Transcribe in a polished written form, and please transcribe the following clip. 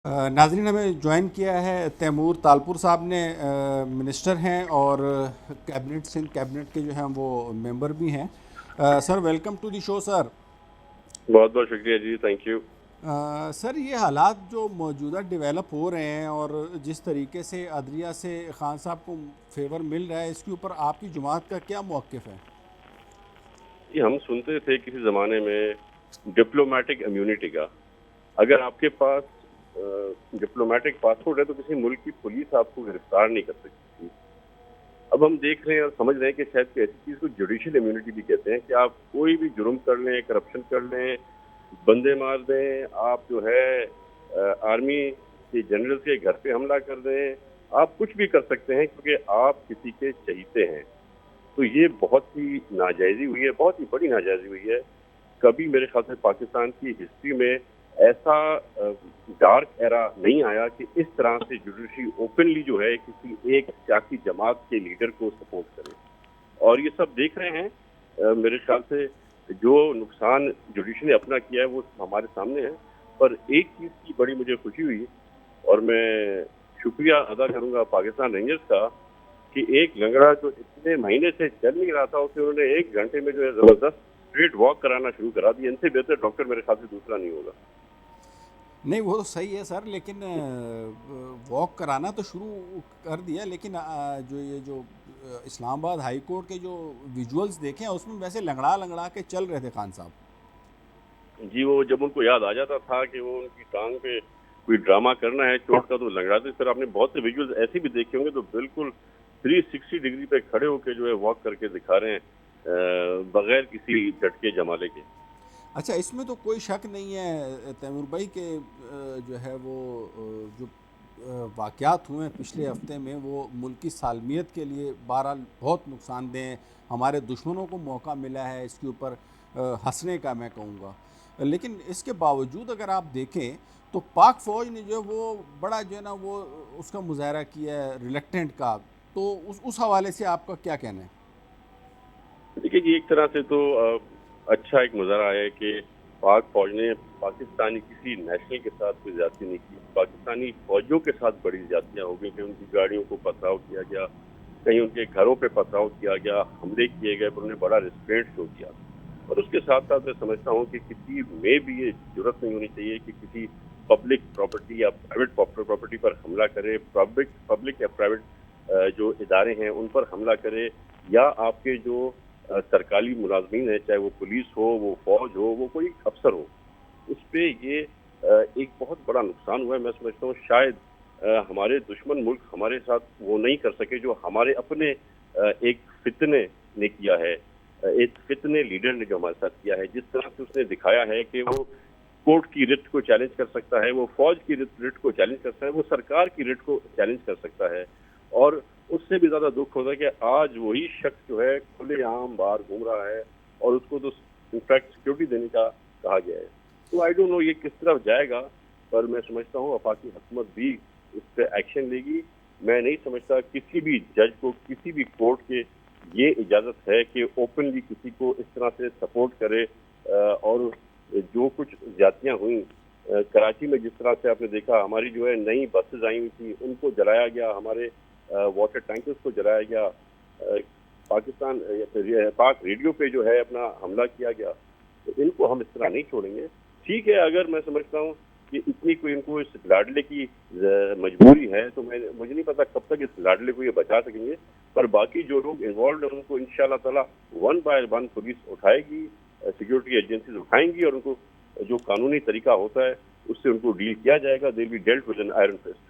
नाज़रीन हमें ज्वाइन किया है तैमूर तालपुर साहब ने। मिनिस्टर हैं और कैबिनेट सिंध कैबिनेट के जो हैं वो मेंबर भी हैं। Sir welcome to the show sir. बहुत बहुत शुक्रिया जी, थैंक यू। सर ये हालात जो मौजूदा डेवलप हो रहे हैं और जिस तरीके से अदलिया से खान साहब को फेवर मिल रहा है, इसके ऊपर आपकी जमात का क्या मौक़िफ़ है? ये हम सुनते थे किसी ज़माने में डिप्लोमेटिक इम्यूनिटी का। अगर आपके पास डिप्लोमेटिक पासपोर्ट है तो किसी मुल्क की पुलिस आपको गिरफ्तार नहीं कर सकती थी। अब हम देख रहे हैं और समझ रहे हैं कि शायद कि ऐसी चीज़ को जुडिशियल इम्यूनिटी भी कहते हैं कि आप कोई भी जुर्म कर लें, करप्शन कर लें, बंदे मार दें, आप जो है आर्मी के जनरल के घर पे हमला कर दें, आप कुछ भी कर सकते हैं क्योंकि आप किसी के चहीते हैं। तो ये बहुत ही नाजायज़ी हुई है, बहुत ही बड़ी नाजायज़ी हुई है। कभी मेरे ख्याल से पाकिस्तान की हिस्ट्री में ऐसा डार्क एरा नहीं आया कि इस तरह से जुडिशरी ओपनली जो है किसी एक सियासी जमात के लीडर को सपोर्ट करे। और ये सब देख रहे हैं। मेरे ख्याल से जो नुकसान जुडिशरी ने अपना किया है वो हमारे सामने है। पर एक चीज़ की बड़ी मुझे खुशी हुई और मैं शुक्रिया अदा करूंगा पाकिस्तान रेंजर्स का कि एक लंगड़ा जो इतने महीने से चल नहीं रहा था उसे उन्होंने 1 घंटे में जो है जबरदस्त स्ट्रीट वॉक कराना शुरू करा दिया। इनसे बेहतर डॉक्टर मेरे ख्याल से दूसरा नहीं होगा। नहीं वो तो सही है सर, लेकिन वॉक कराना तो शुरू कर दिया, लेकिन जो ये जो इस्लामाबाद हाई कोर्ट के जो विजुअल्स देखे हैं उसमें वैसे लंगड़ा लंगड़ा के चल रहे थे खान साहब। जी, वो जब उनको याद आ जाता था कि वो उनकी टांग पे कोई ड्रामा करना है चोट का तो लंगड़ाते। फिर आपने बहुत से विजुअल्स ऐसे भी देखे होंगे तो बिल्कुल 360 डिग्री पे खड़े होकर जो है वॉक करके दिखा रहे हैं बगैर किसी झटके जमाले के। अच्छा, इसमें तो कोई शक नहीं है तैमूर भाई के जो है वो जो वाक़यात हुए हैं पिछले हफ्ते में वो मुल्क की सालमियत के लिए बहरहाल बहुत नुकसानदेह हैं। हमारे दुश्मनों को मौका मिला है इसके ऊपर हंसने का, मैं कहूँगा। लेकिन इसके बावजूद अगर आप देखें तो पाक फ़ौज ने जो है वो बड़ा जो है ना वो उसका मुजाहरा किया है रिलक्टेंट का। तो उस हवाले से आपका क्या कहना है? देखिए जी, एक तरह से तो अच्छा एक मुजाहरा है कि पाक फौज ने पाकिस्तानी किसी नेशनल के साथ कोई ज्यादती नहीं की। पाकिस्तानी फौजियों के साथ बड़ी ज्यादतियाँ हो गई कि उनकी गाड़ियों को पथराव किया गया, कहीं उनके घरों पे पथराव किया गया, हमले किए गए, पर उन्हें बड़ा रिस्ट्रेंट शो किया। और उसके साथ साथ मैं समझता हूँ कि किसी में भी ये जरूरत नहीं होनी चाहिए कि किसी पब्लिक प्रॉपर्टी या प्राइवेट प्रॉपर्टी पर हमला करे, पब्लिक पब्लिक या प्राइवेट जो इदारे हैं उन पर हमला करे, या आपके जो सरकारी मुलाजमीन है, चाहे वो पुलिस हो, वो फौज हो, वो कोई अफसर हो, उस पे ये एक बहुत बड़ा नुकसान हुआ है। मैं समझता हूँ शायद हमारे दुश्मन मुल्क हमारे साथ वो नहीं कर सके जो हमारे अपने एक फितने ने किया है, एक फितने लीडर ने जो हमारे साथ किया है। जिस तरह से उसने दिखाया है कि वो कोर्ट की रिट को चैलेंज कर सकता है, वो फौज की रिट को चैलेंज कर सकता है, वो सरकार की रिट को चैलेंज कर सकता है। और उससे भी ज्यादा दुख होता है कि आज वही शख्स जो है खुलेआम बाहर घूम रहा है और उसको तो इनफैक्ट सिक्योरिटी देने का कहा गया है। तो आई डोंट नो ये किस तरफ जाएगा, पर मैं समझता हूँ वफाकी हुकूमत भी इस पर एक्शन लेगी। मैं नहीं समझता किसी भी जज को, किसी भी कोर्ट के ये इजाजत है कि ओपनली किसी को इस तरह से सपोर्ट करे। और जो कुछ ज्यादतियां हुई कराची में, जिस तरह से आपने देखा, हमारी जो है नई बसेज आई हुई थी उनको जलाया गया, हमारे वाटर टैंकर्स को जलाया गया, पाकिस्तान पाक रेडियो पे जो है अपना हमला किया गया। तो इनको हम इस तरह नहीं छोड़ेंगे। ठीक है, अगर मैं समझता हूँ कि इतनी कोई इनको इस लाडले की मजबूरी है तो मुझे नहीं पता कब तक इस लाडले को ये बचा सकेंगे। पर बाकी जो लोग इन्वॉल्व हैं उनको इंशाल्लाह ताला वन बाय वन पुलिस उठाएगी, सिक्योरिटी एजेंसीज उठाएंगी और उनको जो कानूनी तरीका होता है उससे उनको डील किया जाएगा। They will be dealt with an iron fist.